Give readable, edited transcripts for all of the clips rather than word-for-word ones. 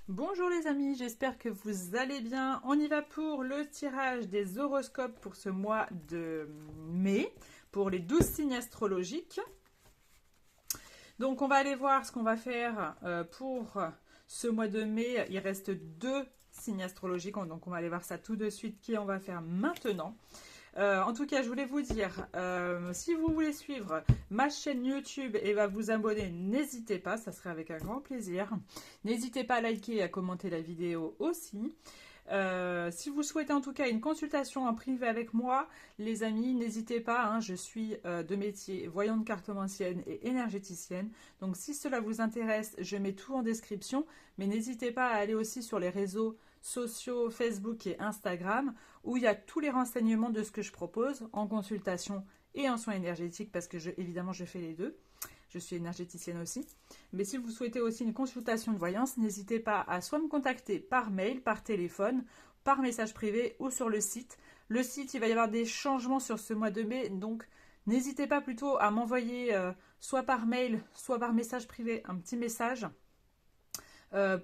Bonjour les amis, j'espère que vous allez bien. On y va pour le tirage des horoscopes pour ce mois de mai, pour les 12 signes astrologiques. Donc on va aller voir ce qu'on va faire pour ce mois de mai. Il reste 2 signes astrologiques, donc on va aller voir ça tout de suite, qui on va faire maintenant. En tout cas, je voulais vous dire, si vous voulez suivre ma chaîne YouTube et vous abonner, n'hésitez pas, ça serait avec un grand plaisir. N'hésitez pas à liker et à commenter la vidéo aussi. Si vous souhaitez en tout cas une consultation en privé avec moi, les amis, n'hésitez pas, hein, je suis de métier voyante cartomancienne et énergéticienne. Donc si cela vous intéresse, je mets tout en description, mais n'hésitez pas à aller aussi sur les réseaux sociaux, Facebook et Instagram, où il y a tous les renseignements de ce que je propose en consultation et en soins énergétiques, parce que évidemment je fais les deux. Je suis énergéticienne aussi. Mais si vous souhaitez aussi une consultation de voyance, n'hésitez pas à soit me contacter par mail, par téléphone, par message privé ou sur le site. Le site, il va y avoir des changements sur ce mois de mai, donc n'hésitez pas plutôt à m'envoyer soit par mail, soit par message privé un petit message.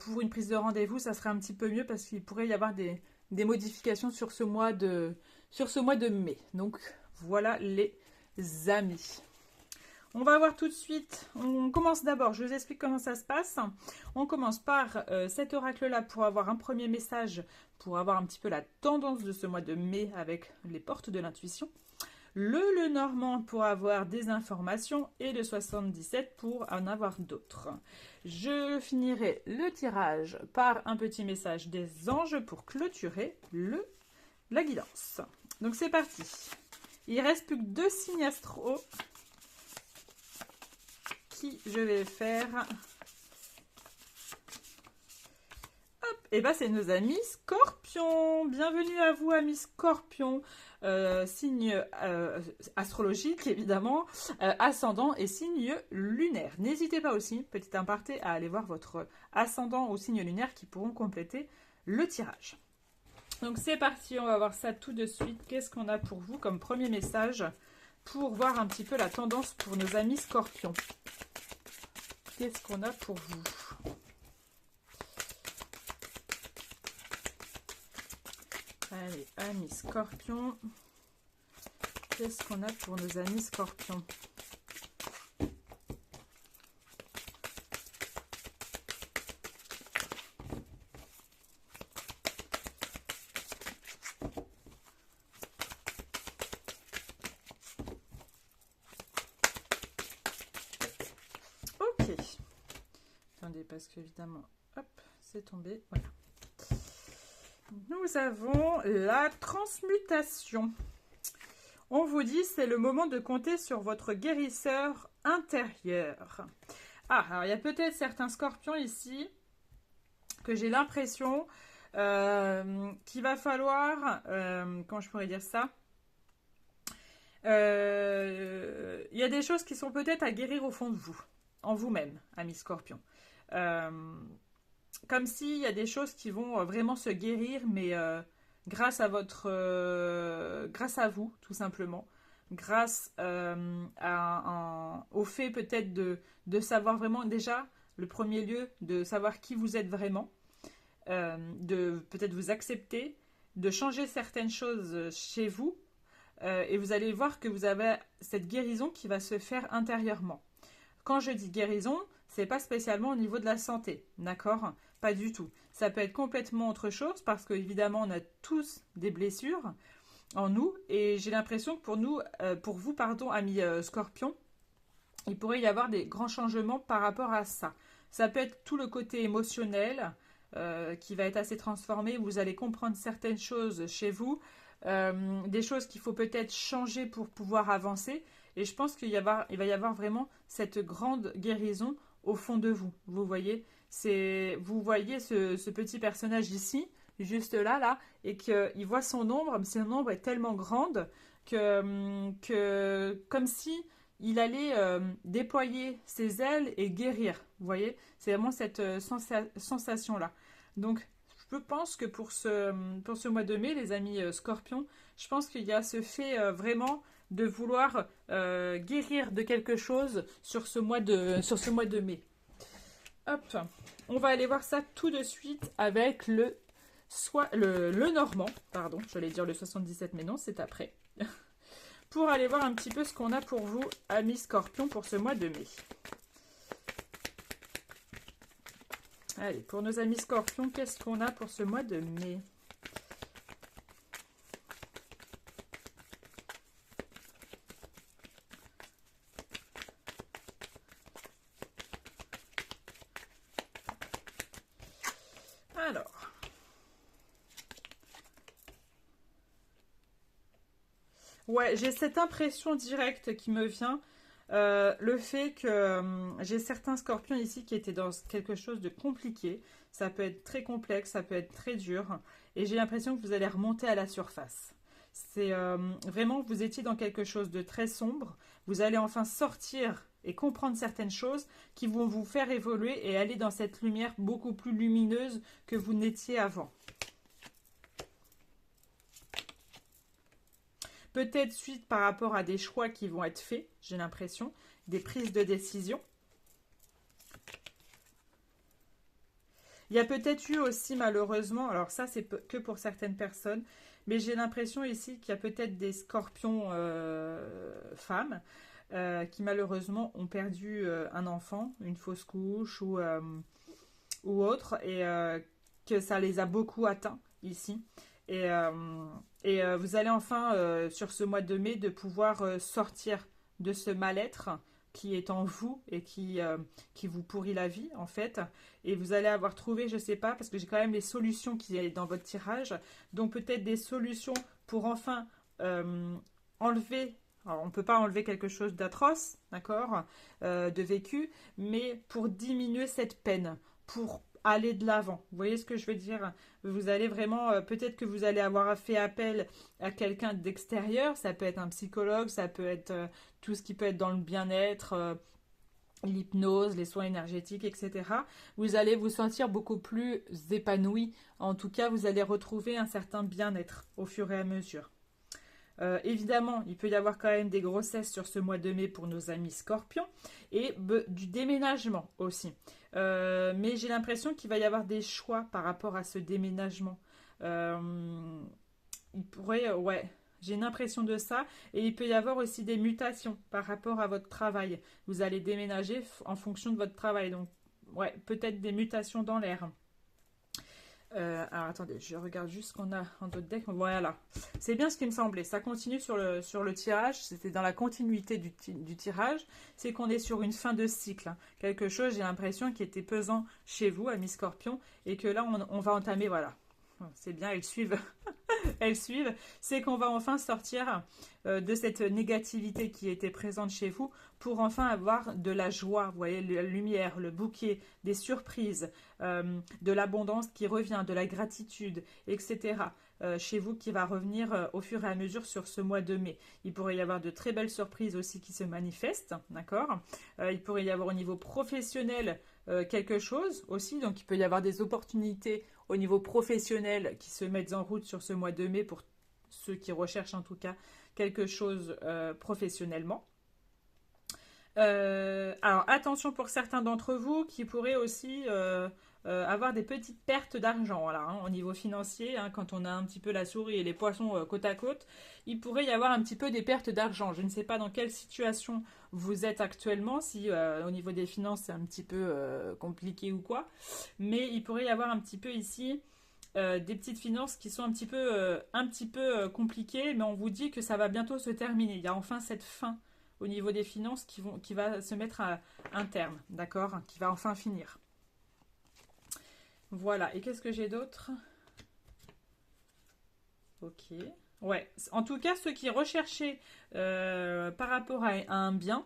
Pour une prise de rendez-vous, ça serait un petit peu mieux parce qu'il pourrait y avoir des modifications sur ce mois de mai. Donc voilà les amis. On va voir tout de suite. On commence d'abord, je vous explique comment ça se passe. On commence par cet oracle-là pour avoir un premier message, pour avoir un petit peu la tendance de ce mois de mai avec les portes de l'intuition. Le Normand pour avoir des informations et le 77 pour en avoir d'autres. Je finirai le tirage par un petit message des anges pour clôturer la guidance. Donc c'est parti. Il ne reste plus que 2 signes astro qui je vais faire. Hop, et bien c'est nos amis Scorpions. Bienvenue à vous amis Scorpions. Signe astrologique évidemment, ascendant et signe lunaire. N'hésitez pas aussi, petit aparté, à aller voir votre ascendant ou signe lunaire qui pourront compléter le tirage. Donc c'est parti, on va voir ça tout de suite. Qu'est-ce qu'on a pour vous comme premier message pour voir un petit peu la tendance pour nos amis Scorpions? Qu'est-ce qu'on a pour vous? Allez, amis Scorpions. Qu'est-ce qu'on a pour nos amis Scorpions? Ok. Attendez, parce qu'évidemment, hop, c'est tombé. Voilà. Nous avons la transmutation. On vous dit, c'est le moment de compter sur votre guérisseur intérieur. Ah, alors il y a peut-être certains scorpions ici que j'ai l'impression qu'il va falloir, comment je pourrais dire ça, il y a des choses qui sont peut-être à guérir au fond de vous, en vous-même, amis scorpions. Comme s'il y a des choses qui vont vraiment se guérir, mais grâce à grâce à vous, tout simplement. Grâce au fait peut-être de savoir vraiment déjà, le premier lieu, de savoir qui vous êtes vraiment, de peut-être vous accepter, de changer certaines choses chez vous, et vous allez voir que vous avez cette guérison qui va se faire intérieurement. Quand je dis guérison, c'est pas spécialement au niveau de la santé, d'accord? Pas du tout. Ça peut être complètement autre chose parce qu'évidemment, on a tous des blessures en nous et j'ai l'impression que pour vous, amis Scorpions, il pourrait y avoir des grands changements par rapport à ça. Ça peut être tout le côté émotionnel qui va être assez transformé. Vous allez comprendre certaines choses chez vous, des choses qu'il faut peut-être changer pour pouvoir avancer. Et je pense il va y avoir vraiment cette grande guérison au fond de vous. Vous voyez, vous voyez ce petit personnage ici, juste là, et qu'il voit son ombre, mais son ombre est tellement grande que comme si il allait déployer ses ailes et guérir. Vous voyez, c'est vraiment cette sensation-là. Donc, je pense que pour ce mois de mai, les amis Scorpions, je pense qu'il y a ce fait vraiment de vouloir guérir de quelque chose sur ce mois de mai. Hop, On va aller voir ça tout de suite avec le normand, pardon, j'allais dire le 77, mais non, c'est après. Pour aller voir un petit peu ce qu'on a pour vous, amis Scorpions, pour ce mois de mai. Allez, pour nos amis Scorpions, qu'est-ce qu'on a pour ce mois de mai? Alors, ouais, j'ai cette impression directe qui me vient. Le fait que j'ai certains scorpions ici qui étaient dans quelque chose de compliqué. Ça peut être très complexe, ça peut être très dur. Et j'ai l'impression que vous allez remonter à la surface. C'est vraiment, vous étiez dans quelque chose de très sombre. Vous allez enfin sortir et comprendre certaines choses qui vont vous faire évoluer et aller dans cette lumière beaucoup plus lumineuse que vous n'étiez avant. Peut-être suite par rapport à des choix qui vont être faits, j'ai l'impression, des prises de décision. Il y a peut-être eu aussi malheureusement, alors ça c'est que pour certaines personnes, mais j'ai l'impression ici qu'il y a peut-être des scorpions femmes qui malheureusement ont perdu un enfant, une fausse couche ou autre, et que ça les a beaucoup atteints ici. Et vous allez enfin, sur ce mois de mai, de pouvoir sortir de ce mal-être qui est en vous et qui vous pourrit la vie, en fait. Et vous allez avoir trouvé, je ne sais pas, parce que j'ai quand même les solutions qui sont dans votre tirage. Donc peut-être des solutions pour enfin enlever... Alors, on ne peut pas enlever quelque chose d'atroce, d'accord, de vécu, mais pour diminuer cette peine, pour aller de l'avant. Vous voyez ce que je veux dire? Vous allez vraiment, peut-être que vous allez avoir fait appel à quelqu'un d'extérieur, ça peut être un psychologue, ça peut être tout ce qui peut être dans le bien-être, l'hypnose, les soins énergétiques, etc. Vous allez vous sentir beaucoup plus épanoui. En tout cas, vous allez retrouver un certain bien-être au fur et à mesure. Évidemment, il peut y avoir quand même des grossesses sur ce mois de mai pour nos amis scorpions et du déménagement aussi. Mais j'ai l'impression qu'il va y avoir des choix par rapport à ce déménagement. Il pourrait, ouais, j'ai une impression de ça. Et il peut y avoir aussi des mutations par rapport à votre travail. Vous allez déménager en fonction de votre travail. Donc, ouais, peut-être des mutations dans l'air. Alors attendez, je regarde juste ce qu'on a en d'autres decks. Voilà, c'est bien ce qui me semblait. Ça continue sur le tirage. C'était dans la continuité du tirage. C'est qu'on est sur une fin de cycle. Hein. Quelque chose, j'ai l'impression, qui était pesant chez vous, amis Scorpion. Et que là, on va entamer, voilà. C'est bien, elles suivent. Elles suivent. C'est qu'on va enfin sortir de cette négativité qui était présente chez vous pour enfin avoir de la joie, vous voyez, la lumière, le bouquet, des surprises, de l'abondance qui revient, de la gratitude, etc. Chez vous qui va revenir au fur et à mesure sur ce mois de mai. Il pourrait y avoir de très belles surprises aussi qui se manifestent, d'accord? Il pourrait y avoir au niveau professionnel quelque chose aussi, donc il peut y avoir des opportunités au niveau professionnel qui se mettent en route sur ce mois de mai pour ceux qui recherchent en tout cas quelque chose professionnellement. Alors attention pour certains d'entre vous qui pourraient aussi avoir des petites pertes d'argent voilà, hein, au niveau financier, hein, quand on a un petit peu la souris et les poissons côte à côte, il pourrait y avoir un petit peu des pertes d'argent. Je ne sais pas dans quelle situation vous êtes actuellement, si au niveau des finances c'est un petit peu compliqué ou quoi, mais il pourrait y avoir un petit peu ici des petites finances qui sont un petit peu compliquées, mais on vous dit que ça va bientôt se terminer. Il y a enfin cette fin au niveau des finances qui va se mettre à un terme, d'accord, qui va enfin finir. Voilà, et qu'est-ce que j'ai d'autre? Ok. Ouais, en tout cas, ceux qui recherchaient par rapport à un bien,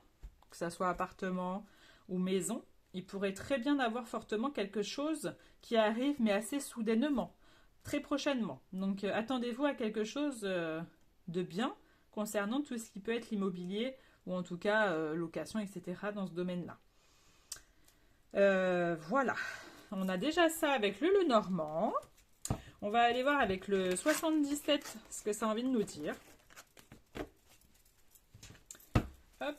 que ce soit appartement ou maison, ils pourraient très bien avoir fortement quelque chose qui arrive, mais assez soudainement, très prochainement. Donc, attendez-vous à quelque chose de bien concernant tout ce qui peut être l'immobilier, ou en tout cas location, etc. dans ce domaine-là. Voilà, on a déjà ça avec le Lenormand. On va aller voir avec le 77 ce que ça a envie de nous dire. Hop.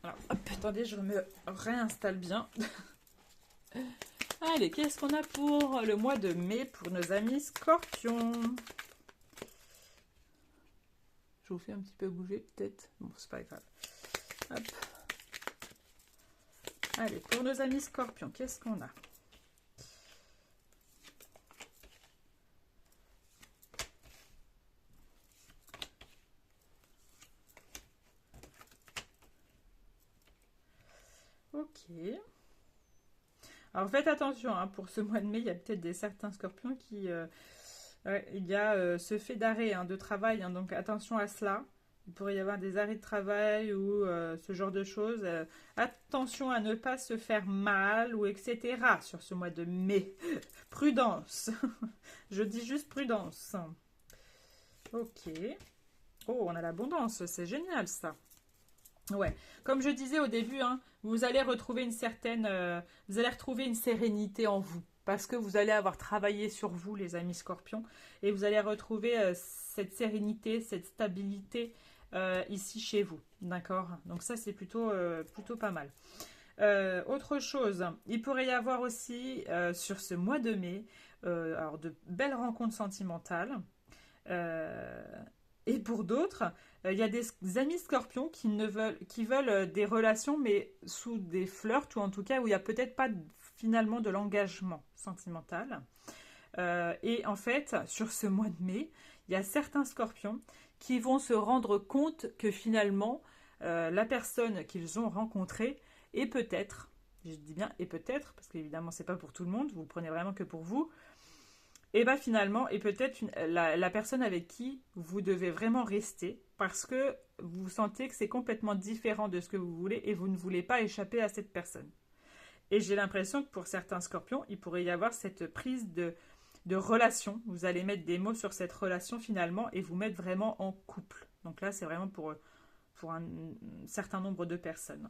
Alors, hop, attendez, je me réinstalle bien. Allez, qu'est-ce qu'on a pour le mois de mai pour nos amis scorpions? Je vous fais un petit peu bouger peut-être. Bon, c'est pas grave. Hop. Allez, pour nos amis scorpions, qu'est-ce qu'on a? Ok. Alors faites attention, hein, pour ce mois de mai, il y a peut-être certains scorpions qui... il y a ce fait d'arrêt de travail, hein, donc attention à cela. Il pourrait y avoir des arrêts de travail ou ce genre de choses. Attention à ne pas se faire mal ou etc. sur ce mois de mai. Prudence. Je dis juste prudence. Ok. Oh, on a l'abondance, c'est génial ça. Ouais, comme je disais au début, hein, vous allez retrouver vous allez retrouver une sérénité en vous, parce que vous allez avoir travaillé sur vous, les amis scorpions, et vous allez retrouver cette sérénité, cette stabilité ici chez vous, d'accord? Donc ça, c'est plutôt pas mal. Autre chose, il pourrait y avoir aussi sur ce mois de mai, alors de belles rencontres sentimentales. Et pour d'autres, il y a des amis scorpions qui veulent des relations, mais sous des flirts, ou en tout cas où il n'y a peut-être pas finalement de l'engagement sentimental. Et en fait, sur ce mois de mai, il y a certains scorpions qui vont se rendre compte que finalement, la personne qu'ils ont rencontrée est peut-être, je dis bien et peut-être, parce qu'évidemment, c'est pas pour tout le monde, vous le prenez vraiment que pour vous, et bien finalement, et peut-être la personne avec qui vous devez vraiment rester parce que vous sentez que c'est complètement différent de ce que vous voulez et vous ne voulez pas échapper à cette personne. Et j'ai l'impression que pour certains scorpions, il pourrait y avoir cette prise de relation. Vous allez mettre des mots sur cette relation finalement et vous mettre vraiment en couple. Donc là, c'est vraiment pour un certain nombre de personnes.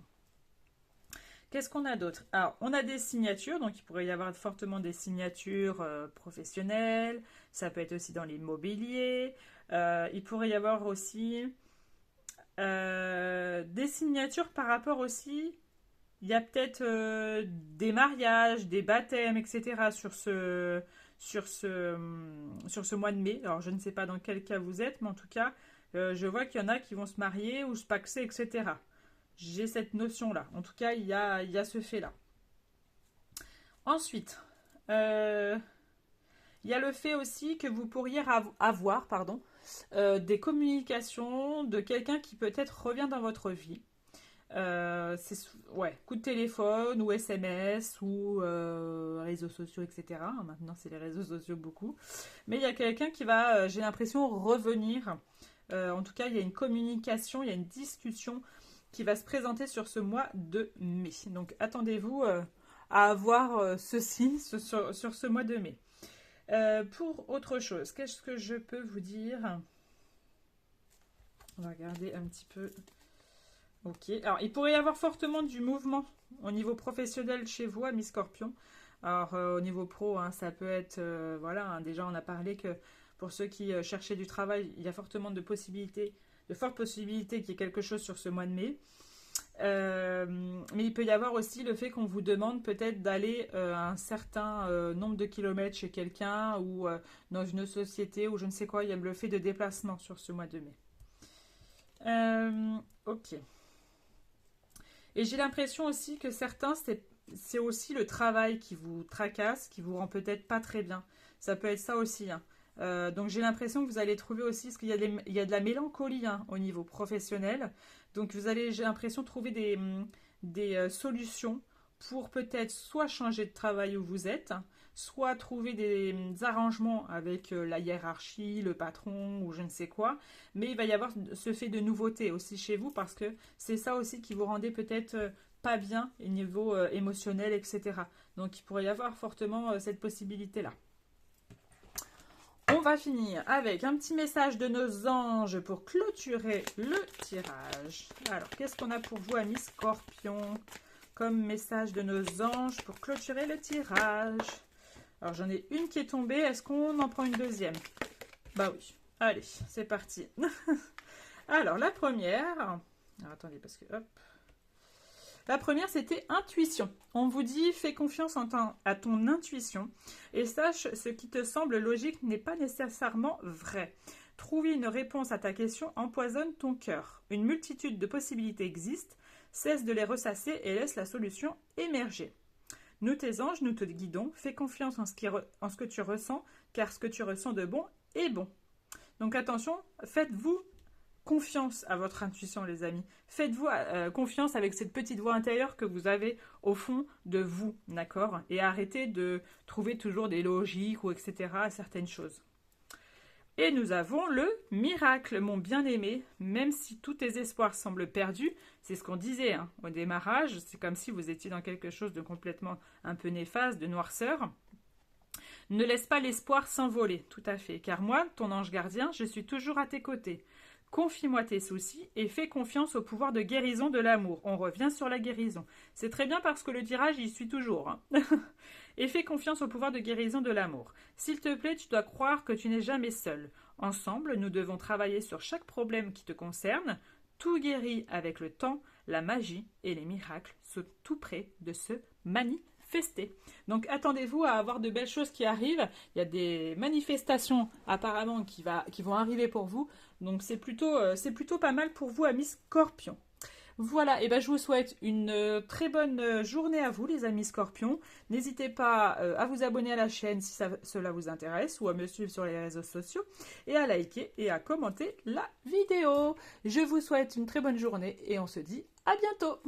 Qu'est-ce qu'on a d'autre? Alors, on a des signatures, donc il pourrait y avoir fortement des signatures professionnelles, ça peut être aussi dans l'immobilier, il pourrait y avoir aussi des signatures par rapport aussi, il y a peut-être des mariages, des baptêmes, etc. sur ce mois de mai. Alors, je ne sais pas dans quel cas vous êtes, mais en tout cas, je vois qu'il y en a qui vont se marier ou se paxer, etc. J'ai cette notion-là. En tout cas, il y a ce fait-là. Ensuite, il y a le fait aussi que vous pourriez avoir des communications de quelqu'un qui peut-être revient dans votre vie. Coup de téléphone ou SMS ou réseaux sociaux, etc. Maintenant, c'est les réseaux sociaux beaucoup. Mais il y a quelqu'un qui va, j'ai l'impression, revenir. En tout cas, il y a une communication, il y a une discussion qui va se présenter sur ce mois de mai. Donc attendez-vous à avoir ceci sur ce mois de mai. Pour autre chose, qu'est-ce que je peux vous dire? On va regarder un petit peu. Ok, alors il pourrait y avoir fortement du mouvement au niveau professionnel chez vous, amis scorpions. Alors au niveau pro, ça peut être, déjà on a parlé que pour ceux qui cherchaient du travail, il y a fortement de fortes possibilités qu'il y ait quelque chose sur ce mois de mai. Mais il peut y avoir aussi le fait qu'on vous demande peut-être d'aller un certain nombre de kilomètres chez quelqu'un ou dans une société ou je ne sais quoi. Il y a le fait de déplacement sur ce mois de mai. Ok. Et j'ai l'impression aussi que certains, c'est aussi le travail qui vous tracasse, qui vous rend peut-être pas très bien. Ça peut être ça aussi. Donc j'ai l'impression que vous allez trouver aussi, parce qu'il y a de la mélancolie au niveau professionnel. Donc vous allez, j'ai l'impression, trouver des solutions pour peut-être soit changer de travail où vous êtes, soit trouver des arrangements avec la hiérarchie, le patron ou je ne sais quoi. Mais il va y avoir ce fait de nouveauté aussi chez vous parce que c'est ça aussi qui vous rendait peut-être pas bien au niveau émotionnel, etc. Donc il pourrait y avoir fortement cette possibilité-là. On va finir avec un petit message de nos anges pour clôturer le tirage. Alors, qu'est-ce qu'on a pour vous, amis scorpions, comme message de nos anges pour clôturer le tirage? Alors, j'en ai une qui est tombée. Est-ce qu'on en prend une deuxième? Bah oui. Allez, c'est parti. Alors, la première... Alors, attendez, parce que... Hop. La première, c'était intuition. On vous dit, fais confiance à ton intuition et sache ce qui te semble logique n'est pas nécessairement vrai. Trouver une réponse à ta question empoisonne ton cœur. Une multitude de possibilités existent, cesse de les ressasser et laisse la solution émerger. Nous tes anges, nous te guidons, fais confiance en ce que tu ressens, car ce que tu ressens de bon est bon. Donc attention, faites-vous confiance à votre intuition, les amis. Faites-vous confiance avec cette petite voix intérieure que vous avez au fond de vous, d'accord? Et arrêtez de trouver toujours des logiques ou etc. à certaines choses. Et nous avons le miracle, mon bien-aimé. Même si tous tes espoirs semblent perdus, c'est ce qu'on disait au démarrage, c'est comme si vous étiez dans quelque chose de complètement un peu néfaste, de noirceur. Ne laisse pas l'espoir s'envoler, tout à fait, car moi, ton ange gardien, je suis toujours à tes côtés. Confie-moi tes soucis et fais confiance au pouvoir de guérison de l'amour. On revient sur la guérison. C'est très bien parce que le tirage, il suit toujours. Et fais confiance au pouvoir de guérison de l'amour. S'il te plaît, tu dois croire que tu n'es jamais seul. Ensemble, nous devons travailler sur chaque problème qui te concerne. Tout guérit avec le temps, la magie et les miracles sont tout près de se manifester. Donc attendez-vous à avoir de belles choses qui arrivent. Il y a des manifestations apparemment qui vont arriver pour vous. Donc c'est plutôt pas mal pour vous, amis Scorpions. Voilà, et ben je vous souhaite une très bonne journée à vous, les amis Scorpions. N'hésitez pas à vous abonner à la chaîne si cela vous intéresse ou à me suivre sur les réseaux sociaux et à liker et à commenter la vidéo. Je vous souhaite une très bonne journée et on se dit à bientôt.